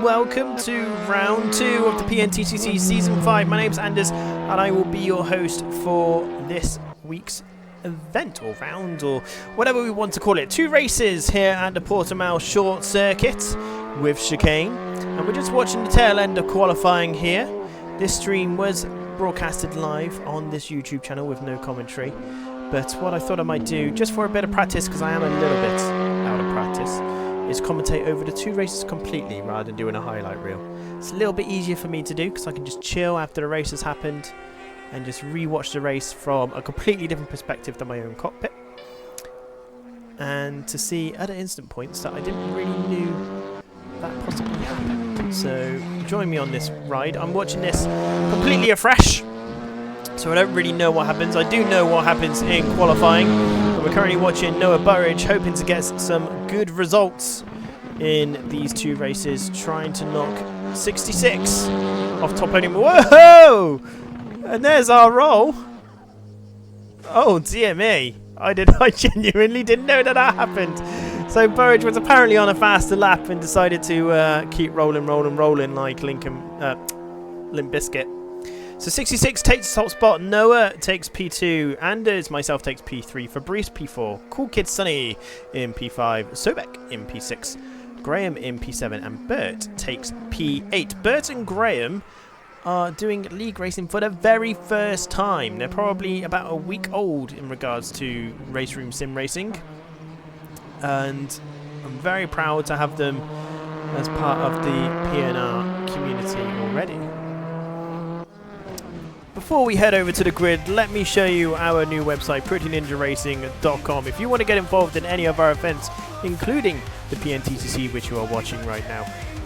welcome to round 2 of the PNTCC Season 5. My name's Anders, and I will be your host for this week's event, or round, or whatever we want to call it. 2 races here at the Portimao Short Circuit with chicane, and we're just watching the tail end of qualifying here. This stream was broadcasted live on this YouTube channel with no commentary, but what I thought I might do, just for a bit of practice, because I am a little bit out of practice, is commentate over the 2 races completely rather than doing a highlight reel. It's a little bit easier for me to do because I can just chill after the race has happened and just re-watch the race from a completely different perspective than my own cockpit, and to see other instant points that I didn't really knew that possibly happened. So join me on this ride. I'm watching this completely afresh, so I don't really know what happens. I do know what happens in qualifying, but we're currently watching Noah Burridge, hoping to get some good results in these 2 races, trying to knock 66 off top podium. Whoa! And there's our roll. Oh dear me. I genuinely didn't know that happened. So Burridge was apparently on a faster lap and decided to keep rolling like Limp Bizkit. So 66 takes the top spot, Noah takes P2, Anders, myself takes P3, Fabrice P4, Cool Kid Sunny in P5, Sobek in P6, Graham in P7, and Bert takes P8. Bert and Graham are doing league racing for the very first time. They're probably about a week old in regards to race room sim racing, and I'm very proud to have them as part of the PNR community already. Before we head over to the grid, let me show you our new website, prettyninjaracing.com. If you want to get involved in any of our events, including the PNTCC, which you are watching right now,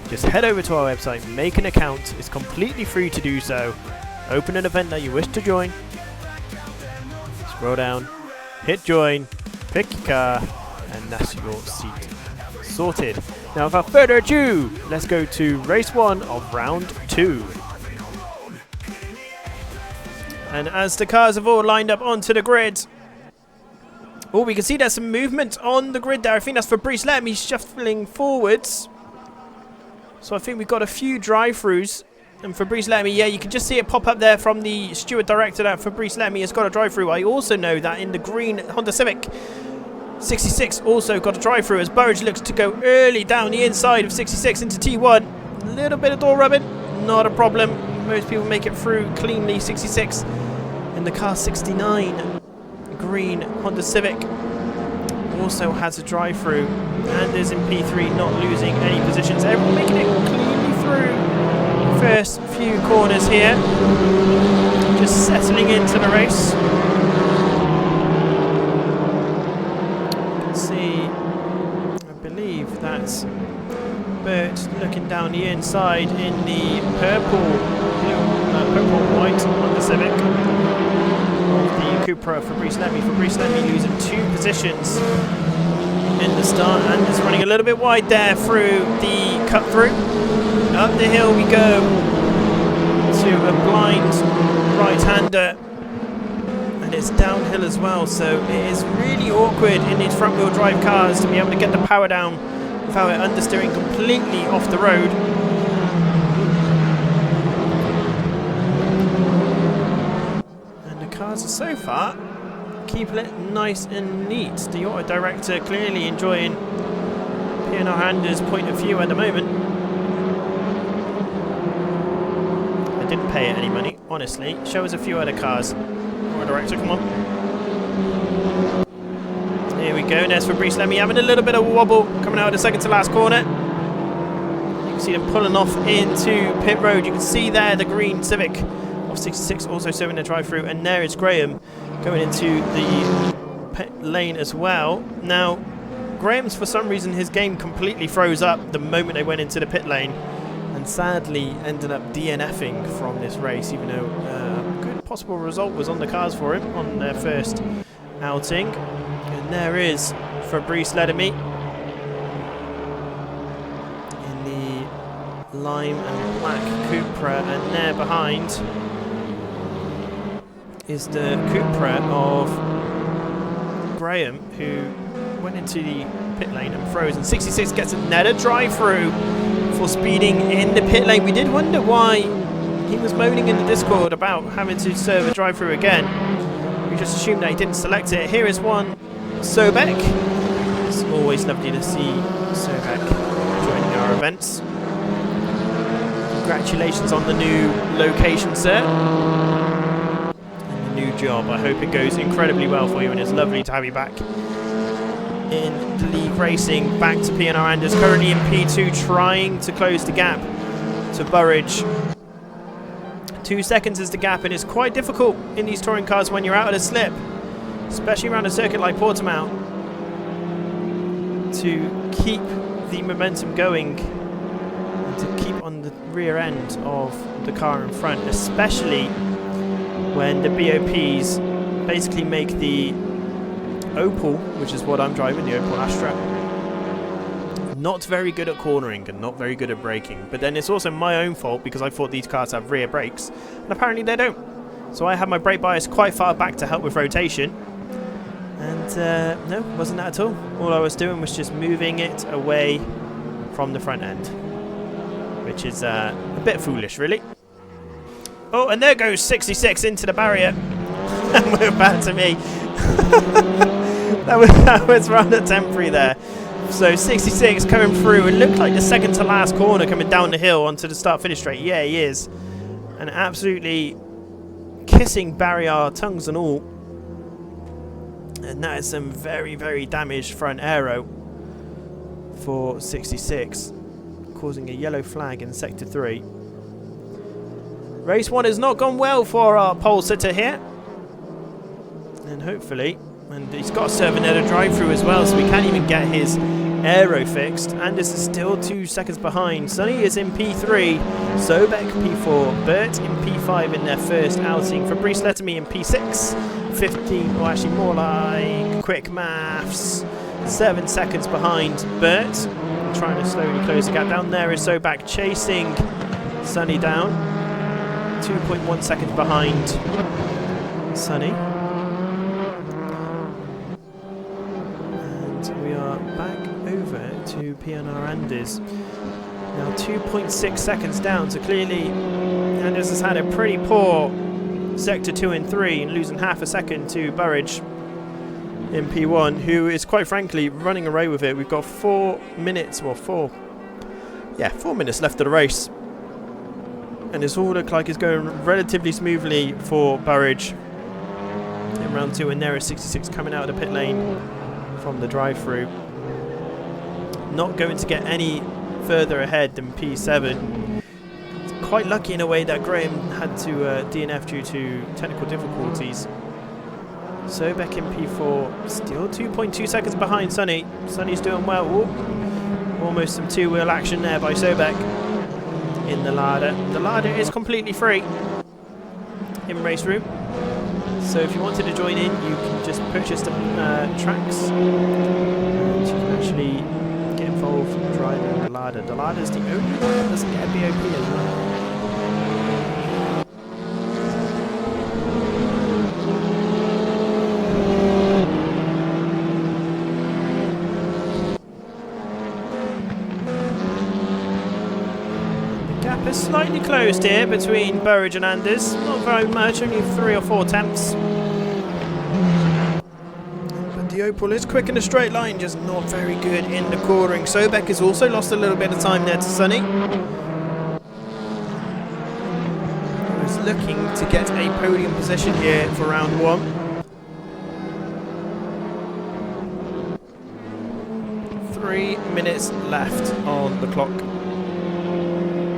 just head over to our website, make an account. It's completely free to do so. Open an event that you wish to join. Scroll down, hit join, pick your car, and that's your seat sorted. Now, without further ado, let's go to race 1 of round 2. And as the cars have all lined up onto the grid, oh, we can see there's some movement on the grid there. I think that's Fabrice Lemy shuffling forwards. So I think we've got a few drive-throughs. And Fabrice Lemy, yeah, you can just see it pop up there from the steward director that Fabrice Lemy has got a drive-through. I also know that in the green Honda Civic, 66 also got a drive-through as Burridge looks to go early down the inside of 66 into T1. A little bit of door rubbing, not a problem. Most people make it through cleanly. 66 in the car 69 green Honda Civic also has a drive-through and is in P3, not losing any positions. Everyone making it cleanly through the first few corners here, just settling into the race. You can see, I believe that's Bert looking down the inside in the purple white Honda Civic of the Cupra Fabrice Lemy. Fabrice Lemy losing 2 positions in the start and is running a little bit wide there through the cut through. Up the hill we go to a blind right-hander, and it's downhill as well, so it is really awkward in these front-wheel drive cars to be able to get the power down without it understeering completely off the road. And the cars are so far keeping it nice and neat. The auto director clearly enjoying PNR Hander's point of view at the moment. I didn't pay it any money, honestly. Show us a few other cars. Auto director, come on. Here we go, there's Fabrice Lemy having a little bit of a wobble coming out of the second to last corner. You can see them pulling off into pit road. You can see there the green Civic of 66 also showing the drive-through, and there is Graham going into the pit lane as well. Now, Graham's, for some reason, his game completely froze up the moment they went into the pit lane, and sadly ended up DNFing from this race, even though a good possible result was on the cards for him on their first outing. And there is Fabrice Lemy in the lime and black Cupra, and there behind is the Cupra of Graham, who went into the pit lane and froze. And 66 gets another drive through for speeding in the pit lane. We did wonder why he was moaning in the Discord about having to serve a drive-through again. We just assumed that he didn't select it. Here is one Sobek. It's always lovely to see Sobek joining our events. Congratulations on the new location, sir. And the new job. I hope it goes incredibly well for you, and it's lovely to have you back in the league racing. Back to PNR Anders, currently in P2, trying to close the gap to Burridge. 2 seconds is the gap, and it's quite difficult in these touring cars when you're out of the slip, especially around a circuit like Portimao, to keep the momentum going and to keep on the rear end of the car in front, especially when the BOPs basically make the Opel, which is what I'm driving, the Opel Astra, not very good at cornering and not very good at braking. But then it's also my own fault because I thought these cars have rear brakes, and apparently they don't. So I had my brake bias quite far back to help with rotation, and no, wasn't that at all. All I was doing was just moving it away from the front end, which is a bit foolish, really. Oh, and there goes 66 into the barrier. And we're back to me. that was rather temporary there. So 66 coming through. It looked like the second to last corner coming down the hill onto the start-finish straight. Yeah, he is. And absolutely kissing barrier, tongues and all. And that is some very, very damaged front aero for 66, causing a yellow flag in Sector 3. Race 1 has not gone well for our pole sitter here. And hopefully, and he's got a servonetter drive-through as well, so we can't even get his aero fixed. And this is still 2 seconds behind. Sonny is in P3, Sobek P4, Bert in P5 in their first outing, Fabrice Lettermy in P6, 15, or actually more like quick maths, 7 seconds behind Bert, trying to slowly close the gap. Down there is Sobek chasing Sonny down, 2.1 seconds behind Sonny. We are back over to PNR Anders. Now 2.6 seconds down, so clearly Anders has had a pretty poor Sector 2 and 3 and losing half a second to Burridge in P1, who is quite frankly running away with it. We've got 4 minutes, well 4 minutes left of the race. And it's all looked like it's going relatively smoothly for Burridge in round 2, and there is 66 coming out of the pit lane from the drive-through. Not going to get any further ahead than P7. It's quite lucky in a way that Graham had to DNF due to technical difficulties. Sobek in P4, still 2.2 seconds behind Sonny. Sonny's doing well. Ooh. Almost some two-wheel action there by Sobek in the ladder. The ladder is completely free in race room. So if you wanted to join in, you can just purchase the tracks and you can actually get involved driving the ladder. The ladder is the only one that doesn't get a BOP as well. The gap is slightly closed here between Burridge and Anders. Not very much, only 3 or 4 tenths. The Opel is quick in a straight line, just not very good in the cornering. Sobek has also lost a little bit of time there to Sonny. He was looking to get a podium position here for round 1. Three minutes left on the clock.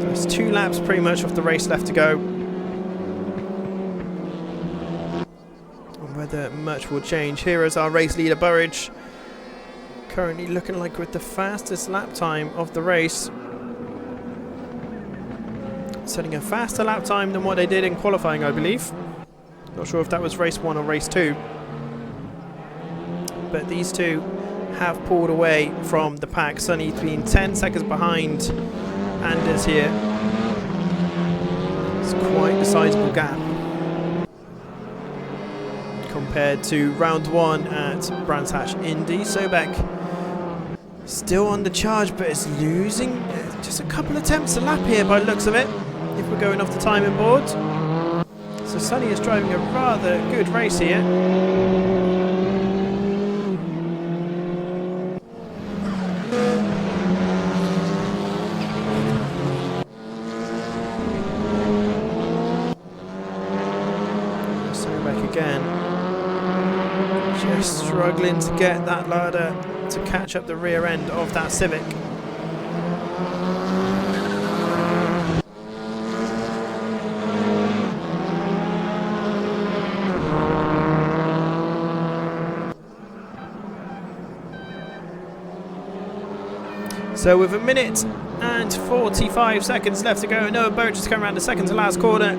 There's 2 laps pretty much of the race left to go. Whether much will change. Here is our race leader Burridge, currently looking like with the fastest lap time of the race, setting a faster lap time than what they did in qualifying, I believe. Not sure if that was race 1 or race 2, but these two have pulled away from the pack. Sonny's been 10 seconds behind Anders here. It's quite a sizable gap compared to round 1 at Brands Hatch Indy. Sobek still on the charge, but it's losing just a couple attempts a lap here by the looks of it, if we're going off the timing board. So Sonny is driving a rather good race here. Again, just struggling to get that ladder to catch up the rear end of that Civic. So with a minute and 45 seconds left to go, Noah Burge has come around the second to last corner.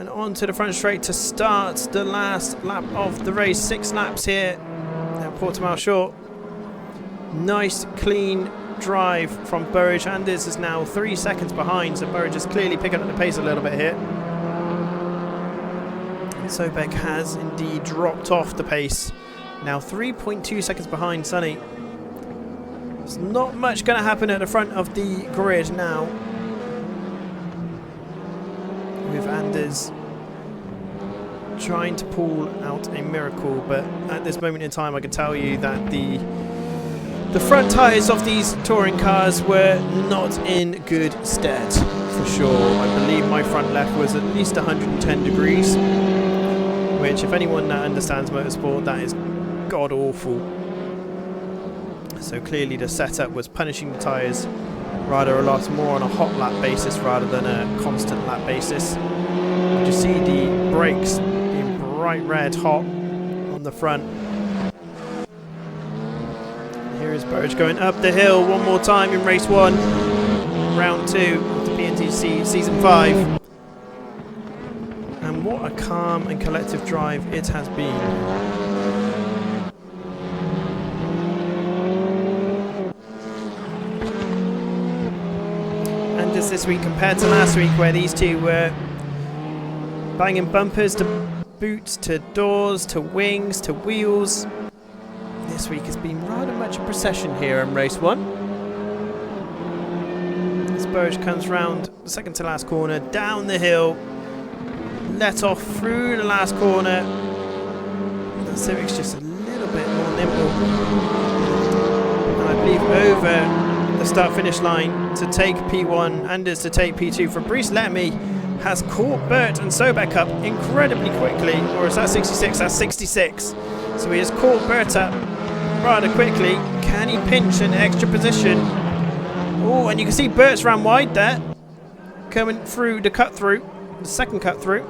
Onto the front straight to start the last lap of the race. 6 laps here at Portimao Short. Nice clean drive from Burridge. Anders is now 3 seconds behind, so Burridge is clearly picking up the pace a little bit here. And Sobek has indeed dropped off the pace. Now 3.2 seconds behind Sonny. There's not much going to happen at the front of the grid now, with Anders trying to pull out a miracle, but at this moment in time I can tell you that the front tyres of these touring cars were not in good stead, for sure. I believe my front left was at least 110 degrees, which if anyone that understands motorsport, that is god awful. So clearly the setup was punishing the tyres rather a lot more on a hot lap basis rather than a constant lap basis. You just see the brakes being bright red hot on the front. Here is Burridge going up the hill one more time in race 1, round 2 of the PNTCC season 5. And what a calm and collective drive it has been. And just this week compared to last week, where these two were banging bumpers to boots to doors to wings to wheels, this week has been rather much a procession here in race 1. As Burridge comes round the second to last corner, down the hill, let off through the last corner. The Civic's just a little bit more nimble, and I believe over the start finish line to take P1, Anders to take P2. Fabrice Lamy has caught Bert and Sobek up incredibly quickly, or is that 66? That's 66. So he has caught Bert up rather quickly. Can he pinch an extra position? Oh, and you can see Bert's ran wide there, coming through the cut through, the second cut through,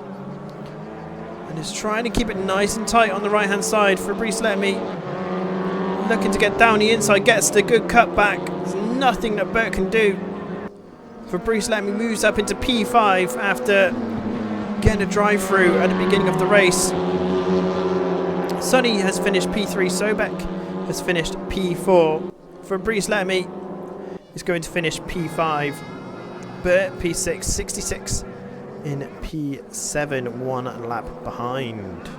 and is trying to keep it nice and tight on the right hand side. Fabrice Lamy looking to get down the inside, gets the good cut back. There's nothing that Bert can do. Fabrice Lamy moves up into P5 after getting a drive through at the beginning of the race. Sonny has finished P3, Sobek has finished P4. Fabrice Lamy is going to finish P5, Bert P6, 66 in P7, 1 lap behind.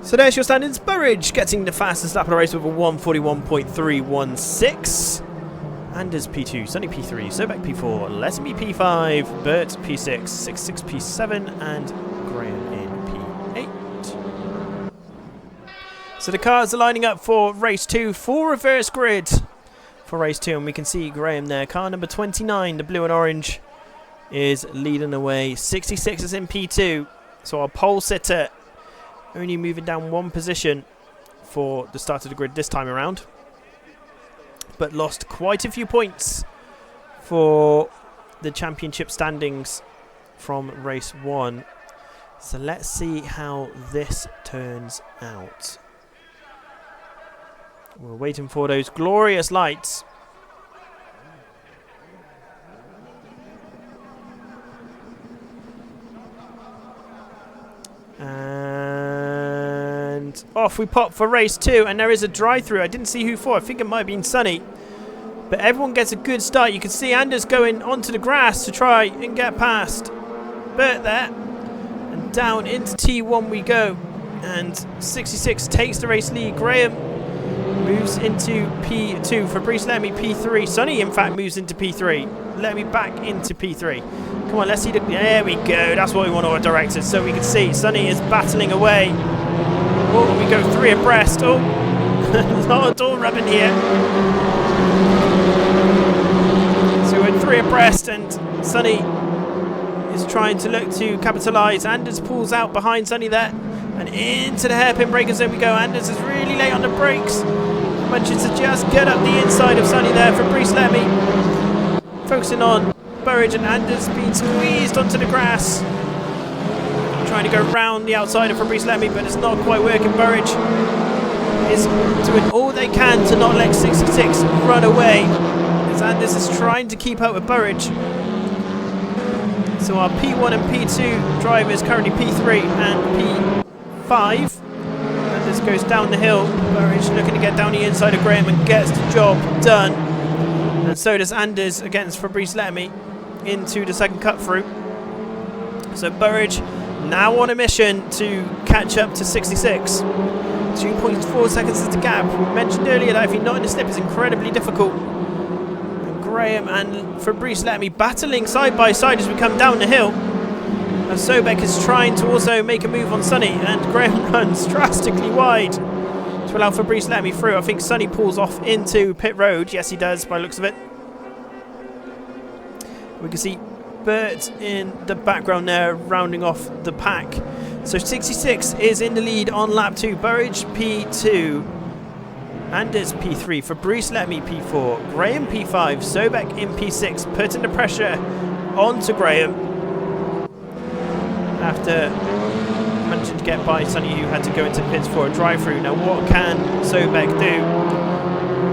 So there's your standings. Burridge getting the fastest lap of the race with a 1:41.316. Anders P2, Sonny P3, Sobek P4, Leslie P5, Bert P6, 66 P7, and Graham in P8. So the cars are lining up for race 2, full reverse grid for race 2, and we can see Graham there. Car number 29, the blue and orange, is leading the way. 66 is in P2, so our pole sitter only moving down 1 position for the start of the grid this time around, but lost quite a few points for the championship standings from race 1. So let's see how this turns out. We're waiting for those glorious lights. And off we pop for race 2, and there is a drive-through. I didn't see who for. I think it might have been Sonny. But everyone gets a good start. You can see Anders going onto the grass to try and get past Bert there. And down into T1 we go. And 66 takes the race lead. Graham moves into P2. Fabrice Lemmy, P3. Sonny, in fact, moves into P3. Lemmy back into P3. Come on, let's see the... There we go. That's what we want our directors. So we can see Sonny is battling away. Oh, we go 3 abreast. Oh, not at all rubbing here. So we're 3 abreast and Sonny is trying to look to capitalise. Anders pulls out behind Sonny there. And into the hairpin breaker zone we go. Anders is really late on the brakes. Manages to just get up the inside of Sonny there. Fabrice Lemmy focusing on Burridge, and Anders being squeezed onto the grass. Trying to go round the outside of Fabrice Lemmy, but it's not quite working. Burridge is doing all they can to not let 66 run away, as Anders is trying to keep up with Burridge. So our P1 and P2 drivers currently P3 and P5. And this goes down the hill. Burridge looking to get down the inside of Graham and gets the job done. And so does Anders against Fabrice Lemmy into the second cut through. So Burridge now on a mission to catch up to 66. 2.4 seconds is the gap. We mentioned earlier that if you're not in the slip, it's incredibly difficult. Graham and Fabrice Lemmy battling side by side as we come down the hill. As Sobek is trying to also make a move on Sonny, and Graham runs drastically wide to allow Fabrice Lemmy through. I think Sonny pulls off into pit road. Yes, he does by the looks of it. We can see Bert in the background there rounding off the pack. So 66 is in the lead on lap 2. Burridge P2. Anders P3, Fabrice Lemmy P4, Graham P5, Sobek in P6, putting the pressure onto Graham after managing to get by Sonny, who had to go into pits for a drive-through. Now what can Sobek do?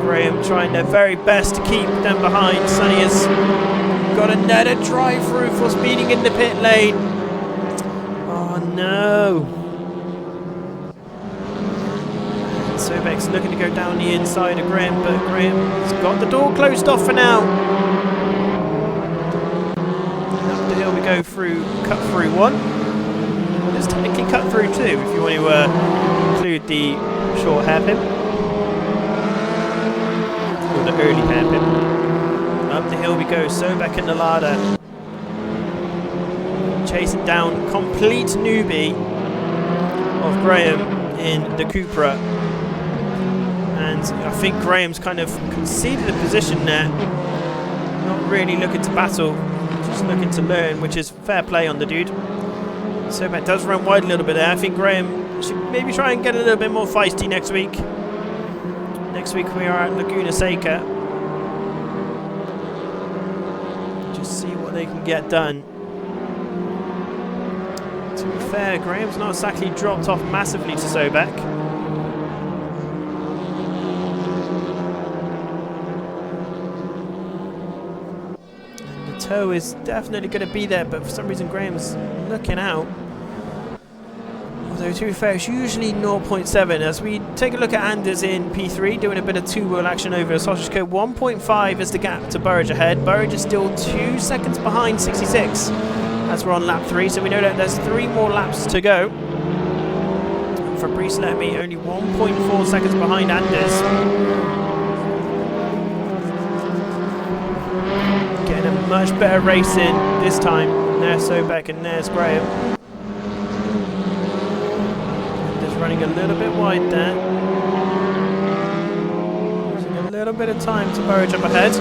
Graham trying their very best to keep them behind. Sonny has got another drive-through for speeding in the pit lane. Oh no. Sobek's looking to go down the inside of Graham, but Graham's got the door closed off for now. Up the hill we go through cut through 1. Well, there's technically cut through 2 if you want to include the short hairpin. Or the early hairpin. Up the hill we go, Sobek and the ladder. Chasing down complete newbie of Graham in the Cupra. And I think Graham's kind of conceded a position there. Not really looking to battle, just looking to learn, which is fair play on the dude. Sobek does run wide a little bit there. I think Graham should maybe try and get a little bit more feisty next week. Next week we are at Laguna Seca. Just see what they can get done. To be fair, Graham's not exactly dropped off massively to Sobek. Toe is definitely going to be there, but for some reason Graham's looking out. Although to be fair, it's usually 0.7. As we take a look at Anders in P3, doing a bit of two-wheel action over a sausage code. 1.5 is the gap to Burridge ahead. Burridge is still 2 seconds behind 66 as we're on lap 3, so we know that there's 3 more laps to go. Fabrice Lemmy only 1.4 seconds behind Anders. Getting a much better race in this time. There's Sobek and there's Graham. Just running a little bit wide there. Losing a little bit of time to Burridge up ahead.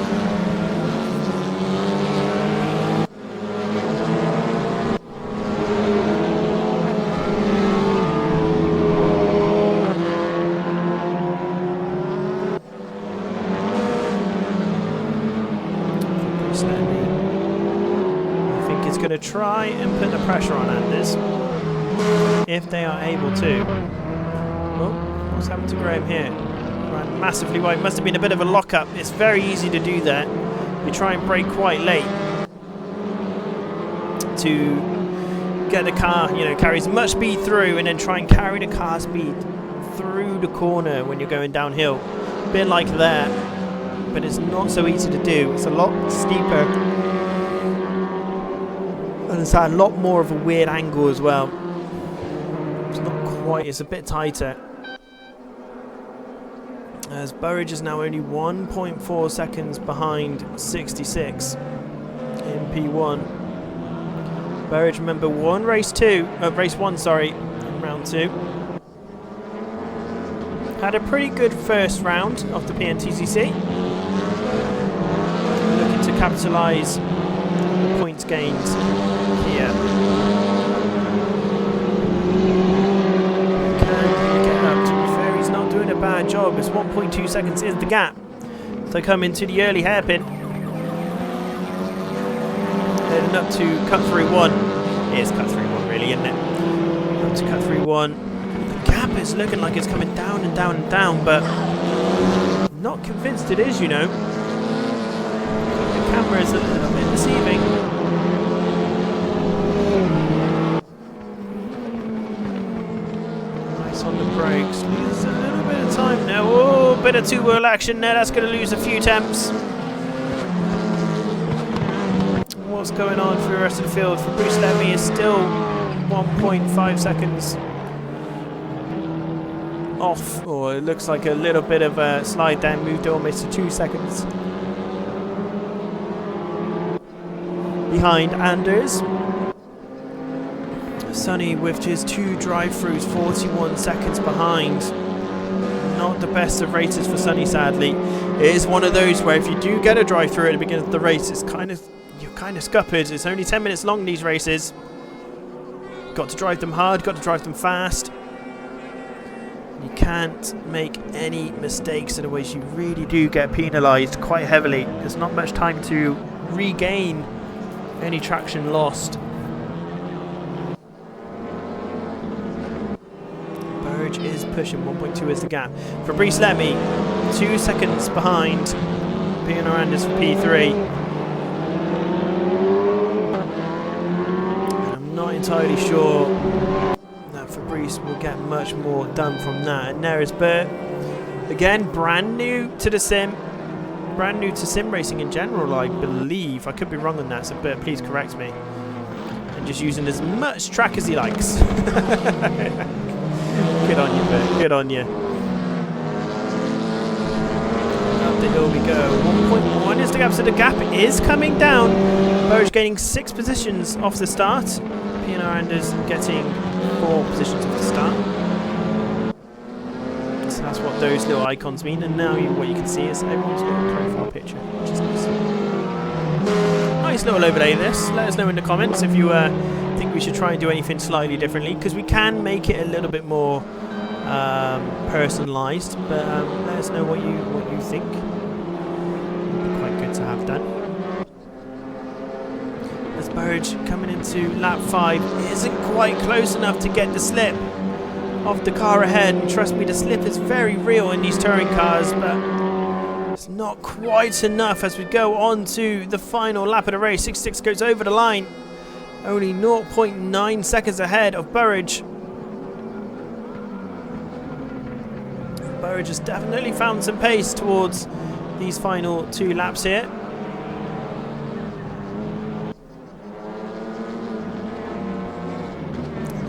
To try and put the pressure on Anders if they are able to. Oh, what's happened to Graham here? Ran massively wide. Must have been a bit of a lock-up. It's very easy to do that. We try and brake quite late to get the car, carry as much speed through, and then try and carry the car speed through the corner when you're going downhill. A bit like that, but it's not so easy to do. It's a lot steeper. And it's a lot more of a weird angle as well. It's not quite, it's a bit tighter. as Burridge is now only 1.4 seconds behind 66 in P1. Burridge, remember, won race one, sorry, in round 2. Had a pretty good first round of the PNTCC. Looking to capitalise on the points gained here. He's not doing a bad job. It's 1.2 seconds is the gap. So come into the early hairpin. Heading up to cut through 1. It is cut through 1 really, isn't it? Up to cut through 1. The gap is looking like it's coming down and down and down, but I'm not convinced it is, you know. The camera is a little bit deceiving. On the brakes, loses a little bit of time now. Oh, bit of two-wheel action there. That's going to lose a few temps. What's going on for the rest of the field? For Bruce Levy is still 1.5 seconds off. Or it looks like a little bit of a slide down, moved almost to 2 seconds behind Anders. Sonny with just 2 drive-throughs, 41 seconds behind. Not the best of races for Sonny, sadly. It is one of those where if you do get a drive-through at the beginning of the race, it's you're kind of scuppered. It's only 10 minutes long, these races. Got to drive them hard, got to drive them fast. You can't make any mistakes, otherwise you really do get penalised quite heavily. There's not much time to regain any traction lost. Is pushing 1.2 is the gap. Fabrice Lemmy 2 seconds behind Pino Anders for P3. And I'm not entirely sure that Fabrice will get much more done from that. And there is Bert, again brand new to the sim, brand new to sim racing in general, I believe. I could be wrong on that, so Bert, please correct me. And just using as much track as he likes. Good on you, Bert. Good on you. Up the hill we go. 1.1 is the gap, so the gap is coming down. Burridge gaining 6 positions off the start. Pino Anders getting 4 positions off the start. So that's what those little icons mean. And now what you can see is everyone's little profile picture, which is nice. Nice little overlay this. Let us know in the comments if you think we should try and do anything slightly differently, because we can make it a little bit more personalised, but let us know what you think. It'd be quite good to have done. As Burridge coming into lap 5 isn't quite close enough to get the slip off the car ahead, and trust me, the slip is very real in these touring cars, but it's not quite enough as we go on to the final lap of the race. 66 goes over the line. Only 0.9 seconds ahead of Burridge. Burridge has definitely found some pace towards these final 2 laps here.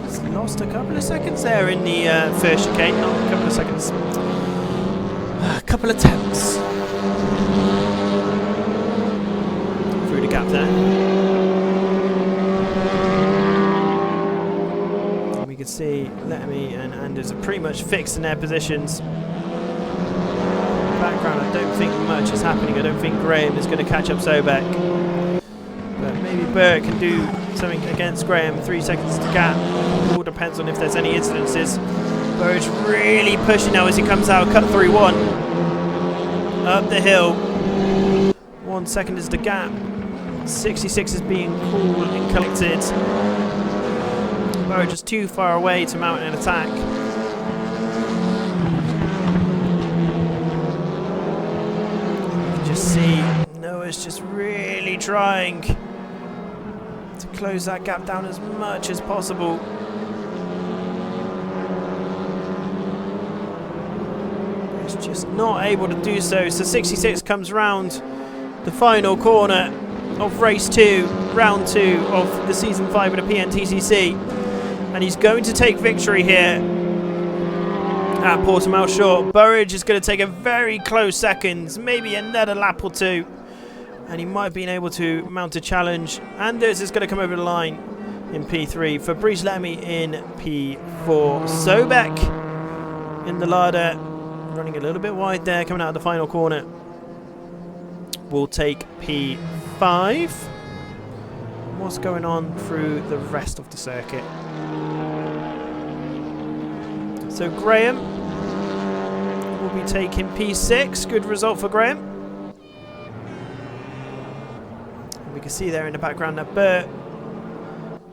He's lost a couple of seconds there in the first chicane. Not a couple of seconds. A couple of tenths. Through the gap there. You can see Lettermy and Anders are pretty much fixed in their positions. Background, I don't think much is happening. I don't think Graham is going to catch up Sobek. But maybe Burt can do something against Graham. 3 seconds to gap. All depends on if there's any incidences. Burridge really pushing now as he comes out. Cut through 1. Up the hill. 1 second is the gap. 66 is being cool and collected. Burridge just too far away to mount an attack. You can just see Noah's just really trying to close that gap down as much as possible. He's just not able to do so. So 66 comes round the final corner of race 2, round 2 of the season 5 of the PNTCC. And he's going to take victory here. at Portimao Short. Burridge is going to take a very close seconds, maybe another lap or two, and he might have been able to mount a challenge. Anders is going to come over the line in P3. Fabrice Lamy in P4. Sobek in the Lada, running a little bit wide there, coming out of the final corner. Will take P5. What's going on through the rest of the circuit? So Graham will be taking P6. Good result for Graham. And we can see there in the background that Bert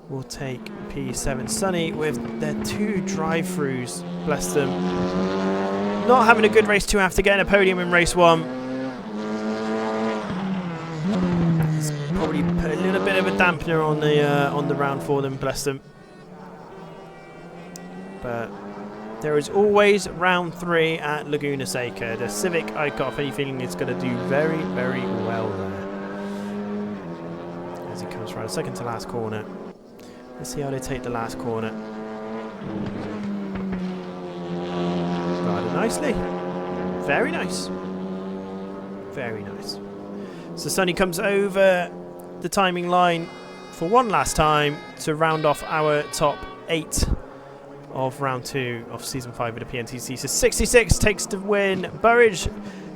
will take P7. Sonny with their 2 drive-throughs, bless them. Not having a good race 2 after getting a podium in race 1. It's probably put a little bit of a dampener on the round for them, bless them. But there is always round 3 at Laguna Seca. The Civic, I've got a funny feeling it's going to do very, very well there. As it comes around second to last corner. Let's see how they take the last corner. Rather nicely. Very nice. Very nice. So Sonny comes over the timing line for one last time to round off our top 8 of round 2 of season 5 of the PNTCC. So 66 takes the win. Burridge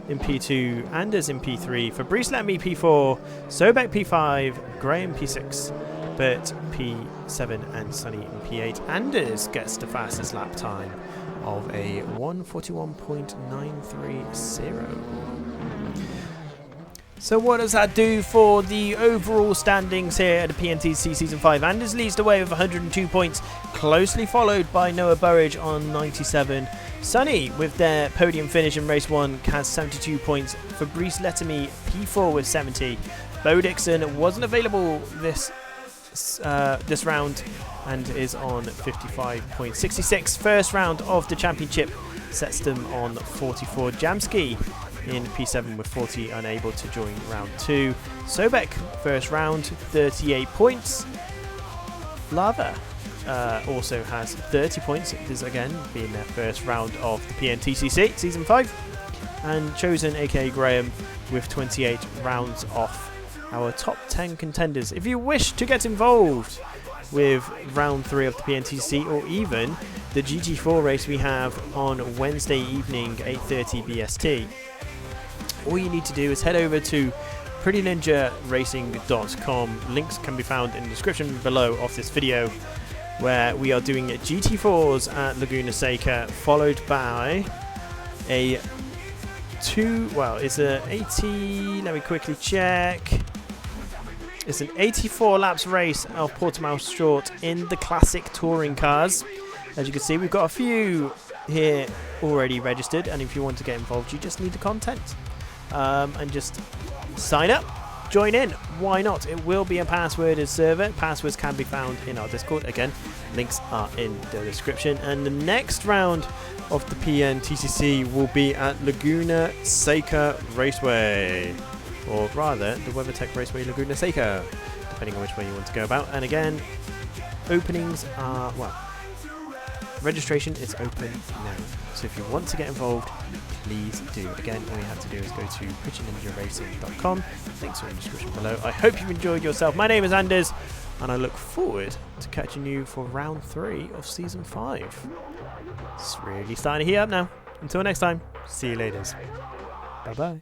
in P2, Anders in P3, Fabrice Lamy P4, Sobek P5, Graham P6, Bert P7 and Sonny in P8. Anders gets the fastest lap time of a 1:41.930. So what does that do for the overall standings here at the PNTCC Season 5? Anders leads the way with 102 points, closely followed by Noah Burridge on 97. Sonny, with their podium finish in race 1, has 72 points. Fabrice Lamy P4 with 70. Bo Dixon wasn't available this round and is on 55.66. First round of the championship sets them on 44. Jamski in P7 with 40, unable to join round 2. Sobek, first round, 38 points. Lava also has 30 points. It is again being their first round of the PNTCC Season 5. And Chosen, aka Graham, with 28 rounds off our top 10 contenders. If you wish to get involved with round 3 of the PNTCC or even the GT4 race we have on Wednesday evening, 8:30 BST, all you need to do is head over to prettyninjaracing.com. Links can be found in the description below of this video, where we are doing GT4s at Laguna Seca, followed by it's a 80, let me quickly check. It's an 84 laps race of Portimao Short in the classic touring cars. As you can see, we've got a few here already registered, and if you want to get involved, you just need the content. And just sign up, join in. Why not? It will be a passworded server. Passwords can be found in our Discord. Again, links are in the description. And the next round of the PNTCC will be at Laguna Seca Raceway, or rather the WeatherTech Raceway Laguna Seca, depending on which way you want to go about. And again, openings are, registration is open now. So if you want to get involved, please do. Again, all you have to do is go to prettyninjaracing.com. Links are in the description below. I hope you've enjoyed yourself. My name is Anders, and I look forward to catching you for round 3 of season 5. It's really starting to heat up now. Until next time, see you later. Bye bye.